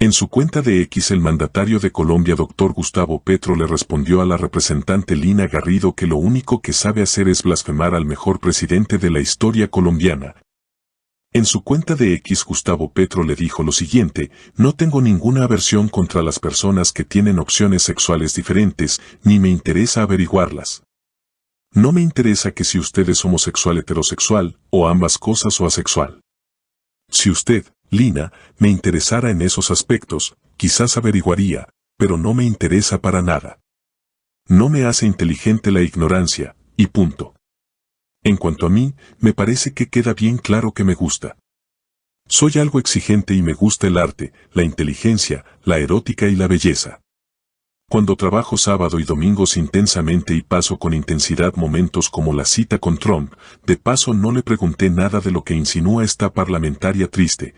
En su cuenta de X, el mandatario de Colombia, Dr. Gustavo Petro, le respondió a la representante Lina Garrido que lo único que sabe hacer es blasfemar al mejor presidente de la historia colombiana. En su cuenta de X, Gustavo Petro le dijo lo siguiente: no tengo ninguna aversión contra las personas que tienen opciones sexuales diferentes, ni me interesa averiguarlas. No me interesa que si usted es homosexual, heterosexual, o ambas cosas, o asexual. Si usted, Lina, me interesara en esos aspectos, quizás averiguaría, pero no me interesa para nada. No me hace inteligente la ignorancia, y punto. En cuanto a mí, me parece que queda bien claro que me gusta. Soy algo exigente y me gusta el arte, la inteligencia, la erótica y la belleza. Cuando trabajo sábado y domingos intensamente y paso con intensidad momentos como la cita con Trump, de paso no le pregunté nada de lo que insinúa esta parlamentaria triste.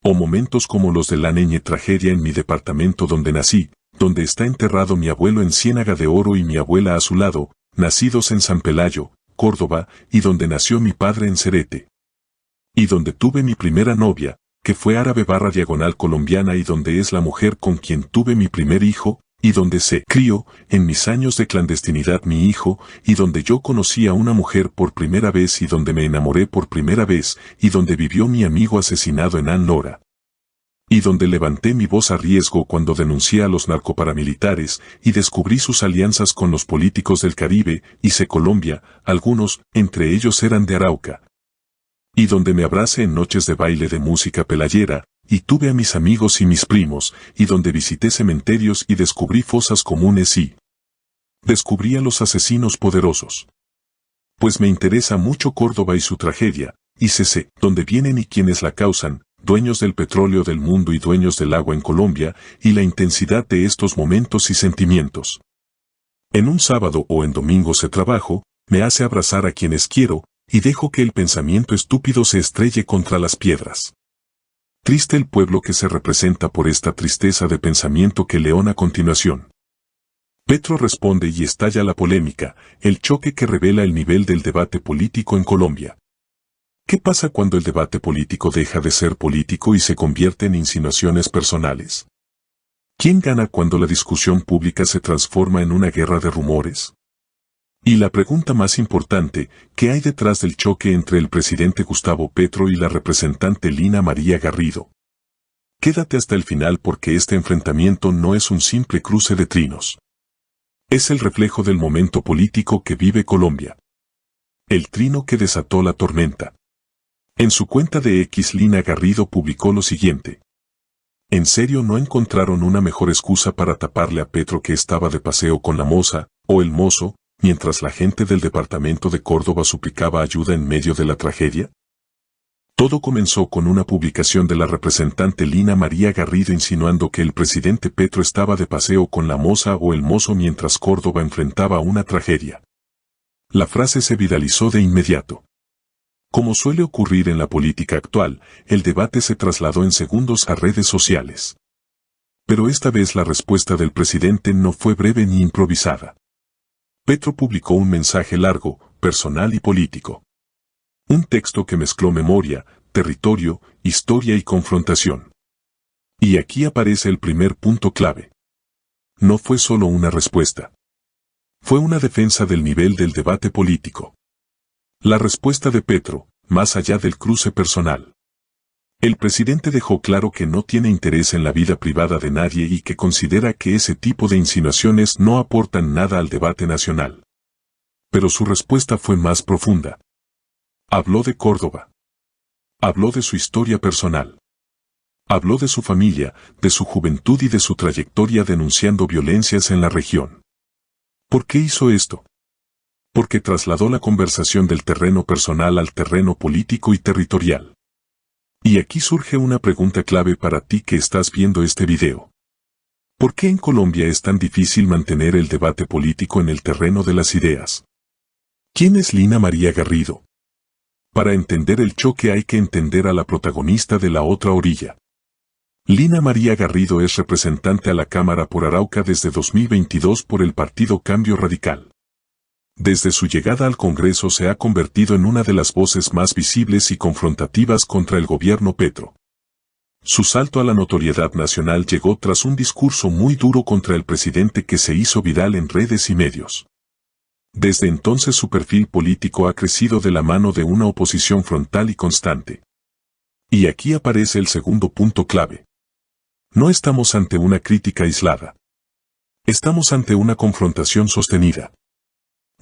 O momentos como los de la Neñe tragedia en mi departamento donde nací, donde está enterrado mi abuelo en Ciénaga de Oro y mi abuela a su lado, nacidos en San Pelayo, Córdoba, y donde nació mi padre en Cerete. Y donde tuve mi primera novia, que fue árabe/diagonal colombiana, y donde es la mujer con quien tuve mi primer hijo, y donde se crió, en mis años de clandestinidad, mi hijo, y donde yo conocí a una mujer por primera vez, y donde me enamoré por primera vez, y donde vivió mi amigo asesinado en Lora. Y donde levanté mi voz a riesgo cuando denuncié a los narcoparamilitares, y descubrí sus alianzas con los políticos del Caribe, y sé Colombia, algunos, entre ellos eran de Arauca. Y donde me abracé en noches de baile de música pelayera, y tuve a mis amigos y mis primos, y donde visité cementerios y descubrí fosas comunes y descubrí a los asesinos poderosos. Pues me interesa mucho Córdoba y su tragedia, y sé dónde vienen y quiénes la causan, dueños del petróleo del mundo y dueños del agua en Colombia, y la intensidad de estos momentos y sentimientos. En un sábado o en domingo se trabajo, me hace abrazar a quienes quiero, y dejo que el pensamiento estúpido se estrelle contra las piedras. Triste el pueblo que se representa por esta tristeza de pensamiento que león a continuación. Petro responde y estalla la polémica, el choque que revela el nivel del debate político en Colombia. ¿Qué pasa cuando el debate político deja de ser político y se convierte en insinuaciones personales? ¿Quién gana cuando la discusión pública se transforma en una guerra de rumores? Y la pregunta más importante, ¿qué hay detrás del choque entre el presidente Gustavo Petro y la representante Lina María Garrido? Quédate hasta el final porque este enfrentamiento no es un simple cruce de trinos. Es el reflejo del momento político que vive Colombia. El trino que desató la tormenta. En su cuenta de X, Lina Garrido publicó lo siguiente. ¿En serio no encontraron una mejor excusa para taparle a Petro que estaba de paseo con la moza, o el mozo, mientras la gente del departamento de Córdoba suplicaba ayuda en medio de la tragedia? Todo comenzó con una publicación de la representante Lina María Garrido insinuando que el presidente Petro estaba de paseo con la moza o el mozo mientras Córdoba enfrentaba una tragedia. La frase se viralizó de inmediato. Como suele ocurrir en la política actual, el debate se trasladó en segundos a redes sociales. Pero esta vez la respuesta del presidente no fue breve ni improvisada. Petro publicó un mensaje largo, personal y político. Un texto que mezcló memoria, territorio, historia y confrontación. Y aquí aparece el primer punto clave. No fue solo una respuesta. Fue una defensa del nivel del debate político. La respuesta de Petro, más allá del cruce personal. El presidente dejó claro que no tiene interés en la vida privada de nadie y que considera que ese tipo de insinuaciones no aportan nada al debate nacional. Pero su respuesta fue más profunda. Habló de Córdoba. Habló de su historia personal. Habló de su familia, de su juventud y de su trayectoria denunciando violencias en la región. ¿Por qué hizo esto? Porque trasladó la conversación del terreno personal al terreno político y territorial. Y aquí surge una pregunta clave para ti que estás viendo este video. ¿Por qué en Colombia es tan difícil mantener el debate político en el terreno de las ideas? ¿Quién es Lina María Garrido? Para entender el choque hay que entender a la protagonista de la otra orilla. Lina María Garrido es representante a la Cámara por Arauca desde 2022 por el partido Cambio Radical. Desde su llegada al Congreso se ha convertido en una de las voces más visibles y confrontativas contra el gobierno Petro. Su salto a la notoriedad nacional llegó tras un discurso muy duro contra el presidente que se hizo viral en redes y medios. Desde entonces su perfil político ha crecido de la mano de una oposición frontal y constante. Y aquí aparece el segundo punto clave. No estamos ante una crítica aislada. Estamos ante una confrontación sostenida.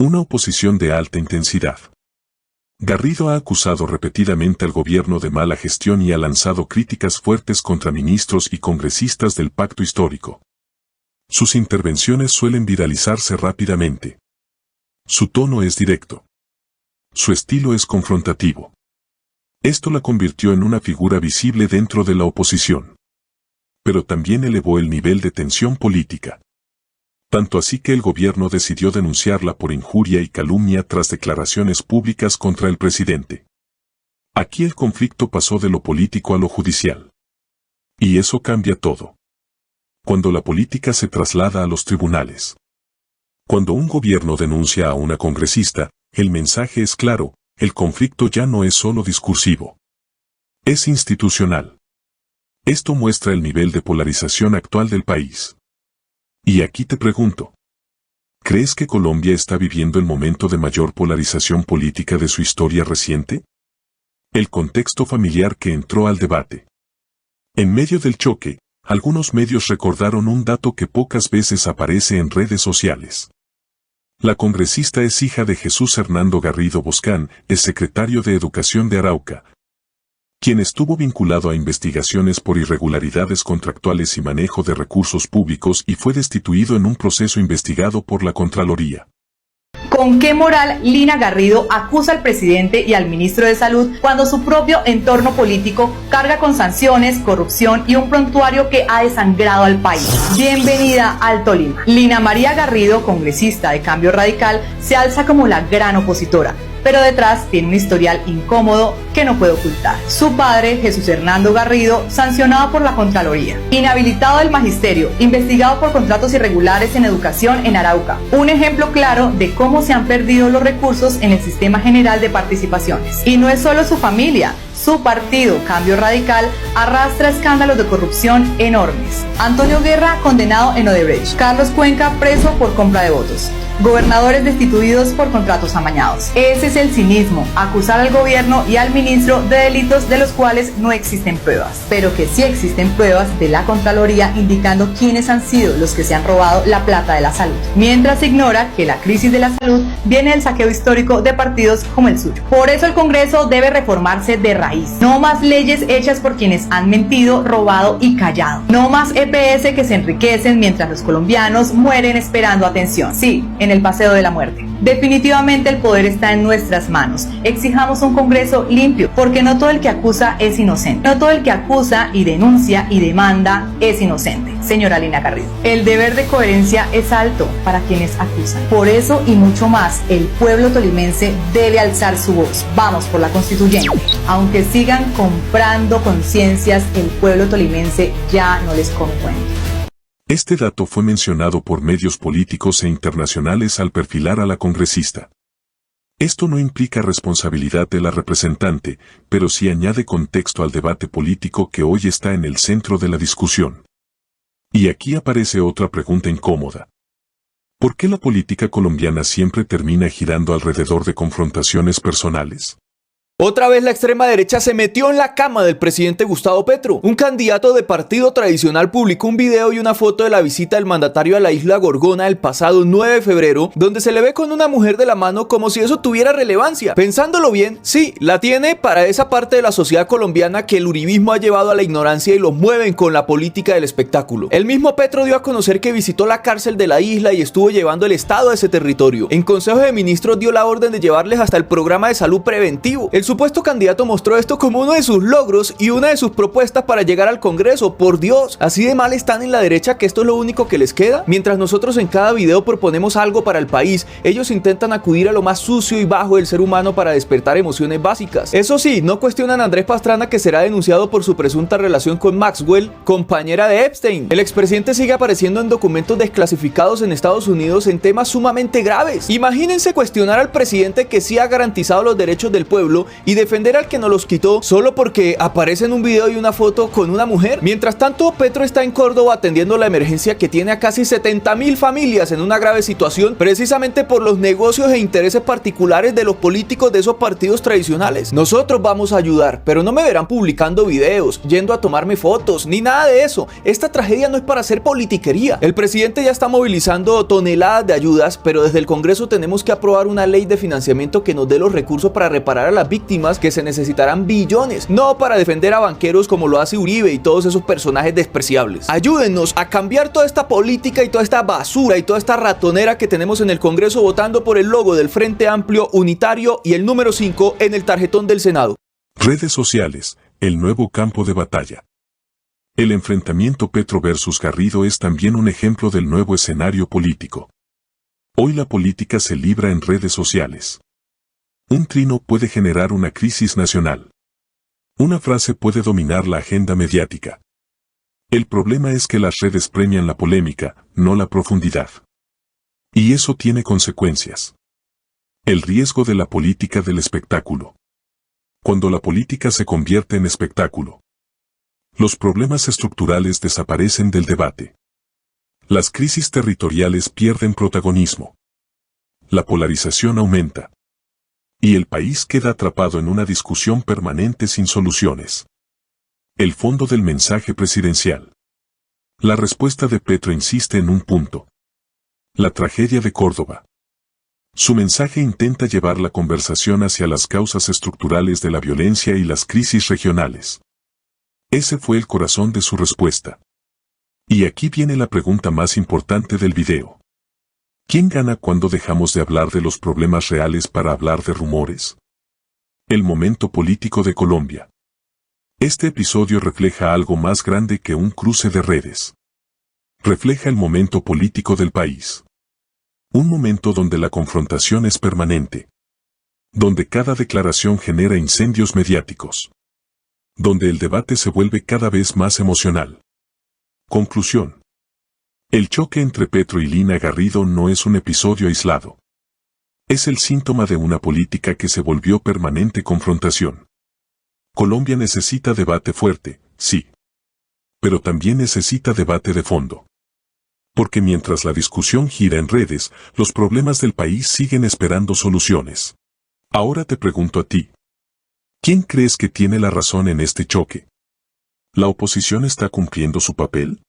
Una oposición de alta intensidad. Garrido ha acusado repetidamente al gobierno de mala gestión y ha lanzado críticas fuertes contra ministros y congresistas del pacto histórico. Sus intervenciones suelen viralizarse rápidamente. Su tono es directo. Su estilo es confrontativo. Esto la convirtió en una figura visible dentro de la oposición. Pero también elevó el nivel de tensión política. Tanto así que el gobierno decidió denunciarla por injuria y calumnia tras declaraciones públicas contra el presidente. Aquí el conflicto pasó de lo político a lo judicial. Y eso cambia todo. Cuando la política se traslada a los tribunales. Cuando un gobierno denuncia a una congresista, el mensaje es claro, el conflicto ya no es solo discursivo. Es institucional. Esto muestra el nivel de polarización actual del país. Y aquí te pregunto, ¿crees que Colombia está viviendo el momento de mayor polarización política de su historia reciente? El contexto familiar que entró al debate. En medio del choque, algunos medios recordaron un dato que pocas veces aparece en redes sociales. La congresista es hija de Jesús Hernando Garrido Boscán, el secretario de Educación de Arauca, quien estuvo vinculado a investigaciones por irregularidades contractuales y manejo de recursos públicos y fue destituido en un proceso investigado por la Contraloría. ¿Con qué moral Lina Garrido acusa al presidente y al ministro de Salud cuando su propio entorno político carga con sanciones, corrupción y un prontuario que ha desangrado al país? Bienvenida al Tolima. Lina María Garrido, congresista de Cambio Radical, se alza como la gran opositora, pero detrás tiene un historial incómodo que no puede ocultar. Su padre, Jesús Hernando Garrido, sancionado por la Contraloría, inhabilitado del magisterio, investigado por contratos irregulares en educación en Arauca. Un ejemplo claro de cómo se han perdido los recursos en el sistema general de participaciones. Y no es solo su familia. Su partido, Cambio Radical, arrastra escándalos de corrupción enormes. Antonio Guerra, condenado en Odebrecht. Carlos Cuenca, preso por compra de votos. Gobernadores destituidos por contratos amañados. Ese es el cinismo, acusar al gobierno y al ministro de delitos de los cuales no existen pruebas, pero que sí existen pruebas de la Contraloría indicando quiénes han sido los que se han robado la plata de la salud, mientras se ignora que la crisis de la salud viene del saqueo histórico de partidos como el suyo. Por eso el Congreso debe reformarse de raíz. No más leyes hechas por quienes han mentido, robado y callado. No más EPS que se enriquecen mientras los colombianos mueren esperando atención. Sí, en el paseo de la muerte. Definitivamente el poder está en nuestras manos. Exijamos un Congreso limpio, porque no todo el que acusa es inocente. No todo el que acusa y denuncia y demanda es inocente. Señora Lina Garrido, el deber de coherencia es alto para quienes acusan. Por eso y mucho más, el pueblo tolimense debe alzar su voz. Vamos por la constituyente. Aunque sigan comprando conciencias, el pueblo tolimense ya no les come cuento. Este dato fue mencionado por medios políticos e internacionales al perfilar a la congresista. Esto no implica responsabilidad de la representante, pero sí añade contexto al debate político que hoy está en el centro de la discusión. Y aquí aparece otra pregunta incómoda. ¿Por qué la política colombiana siempre termina girando alrededor de confrontaciones personales? Otra vez la extrema derecha se metió en la cama del presidente Gustavo Petro. Un candidato de partido tradicional publicó un video y una foto de la visita del mandatario a la isla Gorgona el pasado 9 de febrero, donde se le ve con una mujer de la mano como si eso tuviera relevancia. Pensándolo bien, sí, la tiene para esa parte de la sociedad colombiana que el uribismo ha llevado a la ignorancia y los mueven con la política del espectáculo. El mismo Petro dio a conocer que visitó la cárcel de la isla y estuvo llevando el estado de ese territorio. En Consejo de Ministros dio la orden de llevarles hasta el programa de salud preventivo. El supuesto candidato mostró esto como uno de sus logros y una de sus propuestas para llegar al Congreso. Por Dios, así de mal están en la derecha que esto es lo único que les queda. Mientras nosotros en cada video proponemos algo para el país, ellos intentan acudir a lo más sucio y bajo del ser humano para despertar emociones básicas. Eso sí, no cuestionan a Andrés Pastrana, que será denunciado por su presunta relación con Maxwell, compañera de Epstein. El expresidente sigue apareciendo en documentos desclasificados en Estados Unidos en temas sumamente graves. Imagínense cuestionar al presidente que sí ha garantizado los derechos del pueblo y defender al que nos los quitó solo porque aparece en un video y una foto con una mujer. Mientras tanto, Petro está en Córdoba atendiendo la emergencia que tiene a casi 70.000 familias en una grave situación, precisamente por los negocios e intereses particulares de los políticos de esos partidos tradicionales. Nosotros vamos a ayudar, pero no me verán publicando videos, yendo a tomarme fotos, ni nada de eso. Esta tragedia no es para hacer politiquería. El presidente ya está movilizando toneladas de ayudas, pero desde el Congreso tenemos que aprobar una ley de financiamiento que nos dé los recursos para reparar a las víctimas, que se necesitarán billones, no para defender a banqueros como lo hace Uribe y todos esos personajes despreciables. Ayúdennos a cambiar toda esta política y toda esta basura y toda esta ratonera que tenemos en el Congreso votando por el logo del Frente Amplio Unitario y el número 5 en el tarjetón del Senado. Redes sociales, el nuevo campo de batalla. El enfrentamiento Petro versus Garrido es también un ejemplo del nuevo escenario político. Hoy la política se libra en redes sociales. Un trino puede generar una crisis nacional. Una frase puede dominar la agenda mediática. El problema es que las redes premian la polémica, no la profundidad. Y eso tiene consecuencias. El riesgo de la política del espectáculo. Cuando la política se convierte en espectáculo, los problemas estructurales desaparecen del debate. Las crisis territoriales pierden protagonismo. La polarización aumenta. Y el país queda atrapado en una discusión permanente sin soluciones. El fondo del mensaje presidencial. La respuesta de Petro insiste en un punto. La tragedia de Córdoba. Su mensaje intenta llevar la conversación hacia las causas estructurales de la violencia y las crisis regionales. Ese fue el corazón de su respuesta. Y aquí viene la pregunta más importante del video. ¿Quién gana cuando dejamos de hablar de los problemas reales para hablar de rumores? El momento político de Colombia. Este episodio refleja algo más grande que un cruce de redes. Refleja el momento político del país. Un momento donde la confrontación es permanente. Donde cada declaración genera incendios mediáticos. Donde el debate se vuelve cada vez más emocional. Conclusión. El choque entre Petro y Lina Garrido no es un episodio aislado. Es el síntoma de una política que se volvió permanente confrontación. Colombia necesita debate fuerte, sí. Pero también necesita debate de fondo. Porque mientras la discusión gira en redes, los problemas del país siguen esperando soluciones. Ahora te pregunto a ti. ¿Quién crees que tiene la razón en este choque? ¿La oposición está cumpliendo su papel?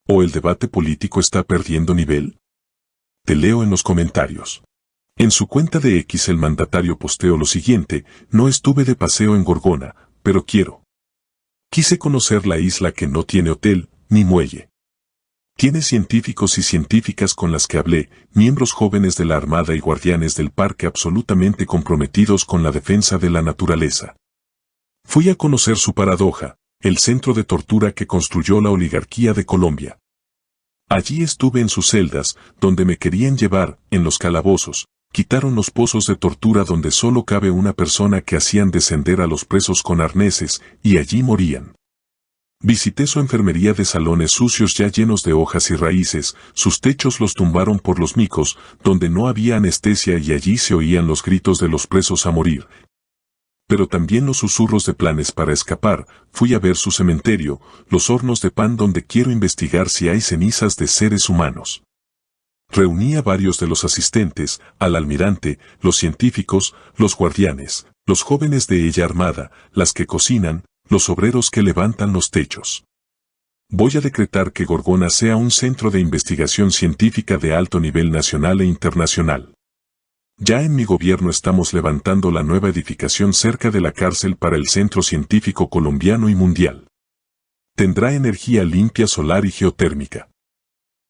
¿O el debate político está perdiendo nivel? Te leo en los comentarios. En su cuenta de X el mandatario posteó lo siguiente: no estuve de paseo en Gorgona, pero quise conocer la isla que no tiene hotel, ni muelle. Tiene científicos y científicas con las que hablé, miembros jóvenes de la Armada y guardianes del parque absolutamente comprometidos con la defensa de la naturaleza. Fui a conocer su paradoja, el centro de tortura que construyó la oligarquía de Colombia. Allí estuve en sus celdas, donde me querían llevar, en los calabozos, quitaron los pozos de tortura donde solo cabe una persona que hacían descender a los presos con arneses, y allí morían. Visité su enfermería de salones sucios ya llenos de hojas y raíces, sus techos los tumbaron por los micos, donde no había anestesia y allí se oían los gritos de los presos a morir. Pero también los susurros de planes para escapar. Fui a ver su cementerio, los hornos de pan donde quiero investigar si hay cenizas de seres humanos. Reuní a varios de los asistentes, al almirante, los científicos, los guardianes, los jóvenes de ella armada, las que cocinan, los obreros que levantan los techos. Voy a decretar que Gorgona sea un centro de investigación científica de alto nivel nacional e internacional. Ya en mi gobierno estamos levantando la nueva edificación cerca de la cárcel para el Centro Científico Colombiano y Mundial. Tendrá energía limpia solar y geotérmica.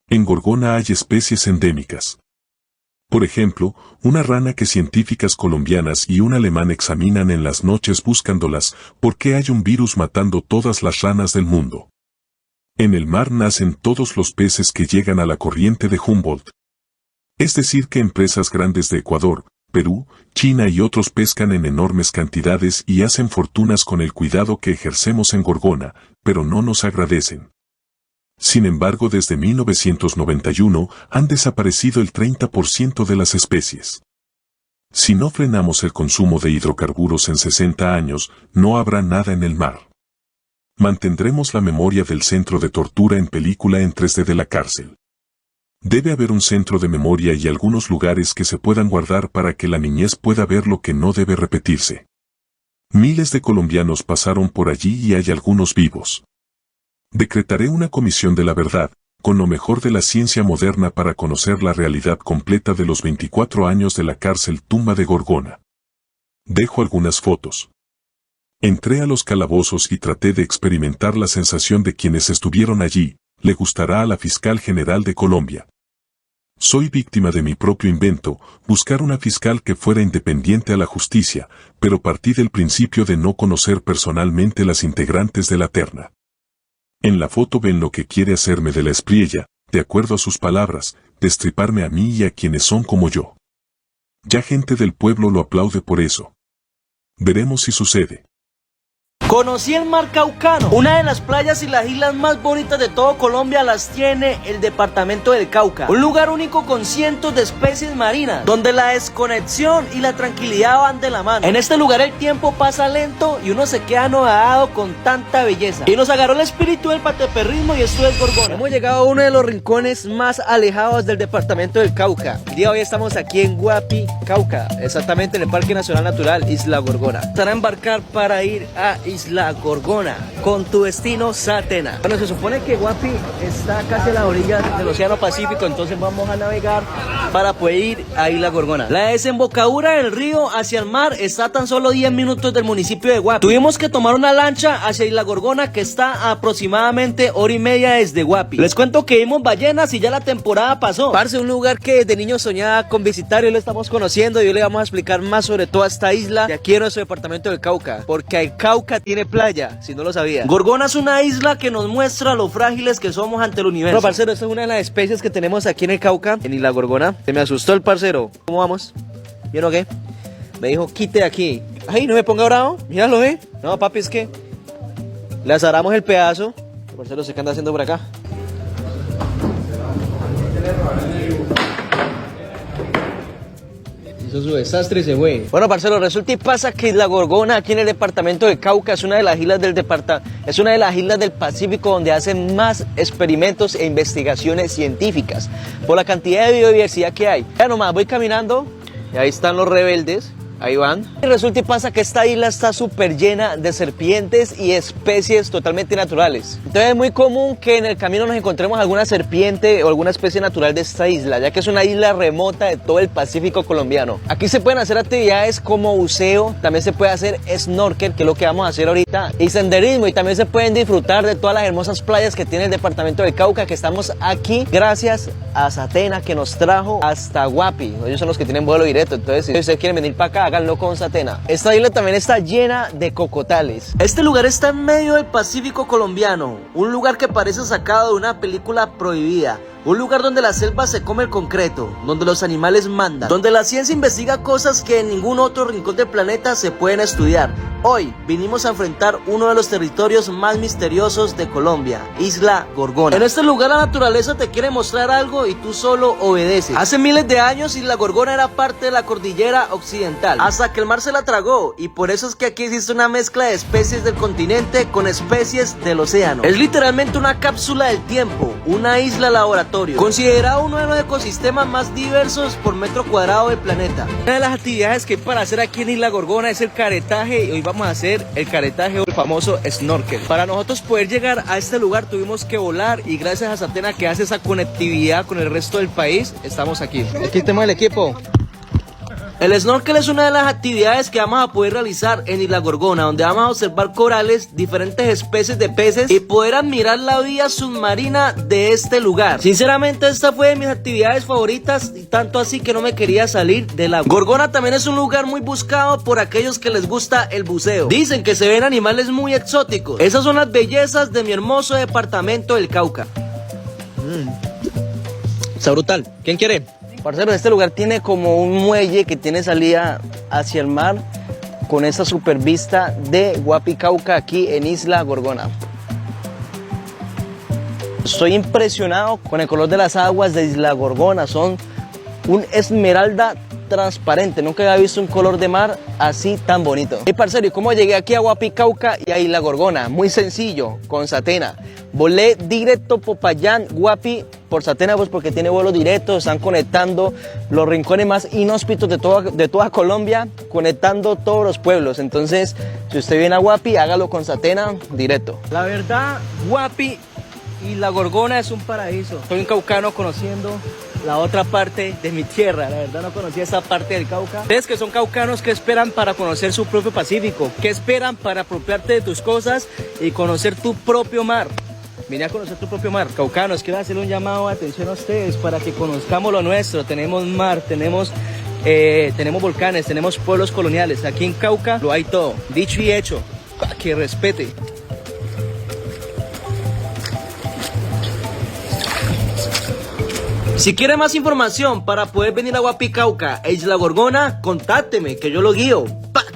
En Gorgona hay especies endémicas. Por ejemplo, una rana que científicas colombianas y un alemán examinan en las noches buscándolas porque hay un virus matando todas las ranas del mundo. En el mar nacen todos los peces que llegan a la corriente de Humboldt. Es decir que empresas grandes de Ecuador, Perú, China y otros pescan en enormes cantidades y hacen fortunas con el cuidado que ejercemos en Gorgona, pero no nos agradecen. Sin embargo, desde 1991 han desaparecido el 30% de las especies. Si no frenamos el consumo de hidrocarburos en 60 años, no habrá nada en el mar. Mantendremos la memoria del centro de tortura en película en 3D de la cárcel. Debe haber un centro de memoria y algunos lugares que se puedan guardar para que la niñez pueda ver lo que no debe repetirse. Miles de colombianos pasaron por allí y hay algunos vivos. Decretaré una comisión de la verdad, con lo mejor de la ciencia moderna para conocer la realidad completa de los 24 años de la cárcel Tumba de Gorgona. Dejo algunas fotos. Entré a los calabozos y traté de experimentar la sensación de quienes estuvieron allí. Le gustará a la fiscal general de Colombia. Soy víctima de mi propio invento, buscar una fiscal que fuera independiente a la justicia, pero partí del principio de no conocer personalmente las integrantes de la terna. En la foto ven lo que quiere hacerme de la Espriella, de acuerdo a sus palabras, destriparme a mí y a quienes son como yo. Ya gente del pueblo lo aplaude por eso. Veremos si sucede. Conocí el mar Caucano, una de las playas y las islas más bonitas de todo Colombia las tiene el departamento del Cauca. Un lugar único con cientos de especies marinas, donde la desconexión y la tranquilidad van de la mano. En este lugar el tiempo pasa lento y uno se queda anodado con tanta belleza. Y nos agarró el espíritu del pateperrismo y esto es Gorgona. Hemos llegado a uno de los rincones más alejados del departamento del Cauca. El día de hoy estamos aquí en Guapi, Cauca, exactamente en el Parque Nacional Natural Isla Gorgona. Estará a embarcar para ir a Isla Gorgona, con tu destino Satena. Bueno, se supone que Guapi está casi a la orilla del Océano Pacífico, entonces vamos a navegar para poder ir a Isla Gorgona. La desembocadura del río hacia el mar está a tan solo 10 minutos del municipio de Guapi. Tuvimos que tomar una lancha hacia Isla Gorgona que está a aproximadamente hora y media desde Guapi. Les cuento que vimos ballenas y ya la temporada pasó. Parce, un lugar que desde niño soñaba con visitar y hoy lo estamos conociendo y hoy le vamos a explicar más sobre toda esta isla de aquí en nuestro departamento del Cauca, porque el Cauca tiene playa, si no lo sabía. Gorgona es una isla que nos muestra lo frágiles que somos ante el universo. Bueno, parcero, esta es una de las especies que tenemos aquí en el Cauca, en Isla Gorgona. Se me asustó el parcero. ¿Cómo vamos? ¿Bien o qué? Me dijo, quite de aquí. Ay, no me ponga bravo. Míralo, No, papi, es que le azaramos el pedazo. El parcero se anda haciendo por acá. Su desastre y se fue. Bueno, parcero, resulta y pasa que Isla Gorgona, aquí en el departamento de Cauca, es una de las islas del Pacífico donde hacen más experimentos e investigaciones científicas por la cantidad de biodiversidad que hay. Ya nomás voy caminando y ahí están los rebeldes. Ahí van. Y resulta y pasa que esta isla está súper llena de serpientes y especies totalmente naturales. Entonces es muy común que en el camino nos encontremos alguna serpiente o alguna especie natural de esta isla, ya que es una isla remota de todo el Pacífico colombiano. Aquí se pueden hacer actividades como buceo, también se puede hacer snorkel, que es lo que vamos a hacer ahorita, y senderismo, y también se pueden disfrutar de todas las hermosas playas que tiene el departamento del Cauca, que estamos aquí gracias a Satena, que nos trajo hasta Guapi. Ellos son los que tienen vuelo directo, entonces si ustedes quieren venir para acá, háganlo con Satena. Esta isla también está llena de cocotales. Este lugar está en medio del Pacífico colombiano, un lugar que parece sacado de una película prohibida. Un lugar donde la selva se come el concreto, donde los animales mandan, donde la ciencia investiga cosas que en ningún otro rincón del planeta se pueden estudiar. Hoy vinimos a enfrentar uno de los territorios más misteriosos de Colombia, Isla Gorgona. En este lugar la naturaleza te quiere mostrar algo y tú solo obedeces. Hace miles de años Isla Gorgona era parte de la cordillera occidental, hasta que el mar se la tragó, y por eso es que aquí existe una mezcla de especies del continente con especies del océano. Es literalmente una cápsula del tiempo, una isla laboratorio, considerado uno de los ecosistemas más diversos por metro cuadrado del planeta. Una de las actividades que hay para hacer aquí en Isla Gorgona es el caretaje, y hoy vamos a hacer el caretaje o el famoso snorkel. Para nosotros poder llegar a este lugar tuvimos que volar, y gracias a Satena, que hace esa conectividad con el resto del país, estamos aquí. Aquí tenemos el equipo. El snorkel es una de las actividades que vamos a poder realizar en Isla Gorgona, donde vamos a observar corales, diferentes especies de peces y poder admirar la vida submarina de este lugar. Sinceramente, esta fue de mis actividades favoritas, y tanto así que no me quería salir del agua. Gorgona también es un lugar muy buscado por aquellos que les gusta el buceo. Dicen que se ven animales muy exóticos. Esas son las bellezas de mi hermoso departamento del Cauca. Está brutal. ¿Quién quiere? Parcero, este lugar tiene como un muelle que tiene salida hacia el mar, con esta super vista de Guapi, Cauca, aquí en Isla Gorgona. Estoy impresionado con el color de las aguas de Isla Gorgona, son un esmeralda transparente. Nunca había visto un color de mar así tan bonito. Y parcero, ¿y cómo llegué aquí a Guapi, Cauca y a Isla Gorgona? Muy sencillo, con Satena. Volé directo Popayán, Guapi, por Satena, pues porque tiene vuelos directos, están conectando los rincones más inhóspitos de toda Colombia, conectando todos los pueblos. Entonces, si usted viene a Guapi, hágalo con Satena directo. La verdad, Guapi y La Gorgona es un paraíso. Soy un caucano conociendo la otra parte de mi tierra. La verdad no conocía esa parte del Cauca. Ustedes que son caucanos, ¿qué esperan para conocer su propio Pacífico? ¿Qué esperan para apropiarte de tus cosas y conocer tu propio mar? Vine a conocer tu propio mar. Caucanos, quiero hacerle un llamado de atención a ustedes para que conozcamos lo nuestro. Tenemos mar, tenemos volcanes, tenemos pueblos coloniales. Aquí en Cauca lo hay todo. Dicho y hecho, que respete. Si quiere más información para poder venir a Guapi, Cauca e Isla Gorgona, contácteme que yo lo guío.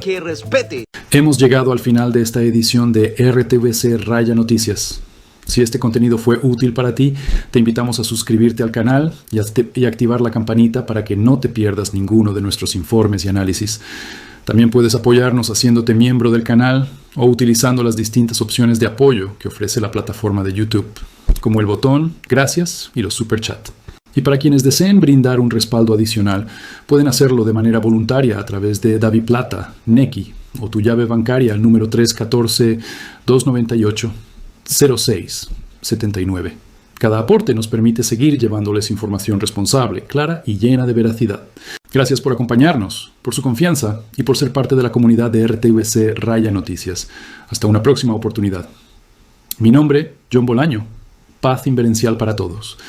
Que respete. Hemos llegado al final de esta edición de RTVC Raya Noticias. Si este contenido fue útil para ti, te invitamos a suscribirte al canal y activar la campanita para que no te pierdas ninguno de nuestros informes y análisis. También puedes apoyarnos haciéndote miembro del canal o utilizando las distintas opciones de apoyo que ofrece la plataforma de YouTube, como el botón Gracias y los Super Chat. Y para quienes deseen brindar un respaldo adicional, pueden hacerlo de manera voluntaria a través de DaviPlata, Nequi o tu llave bancaria al número 314-298-0679. Cada aporte nos permite seguir llevándoles información responsable, clara y llena de veracidad. Gracias por acompañarnos, por su confianza y por ser parte de la comunidad de RTVC Raya Noticias. Hasta una próxima oportunidad. Mi nombre, John Bolaño. Paz inverencial para todos.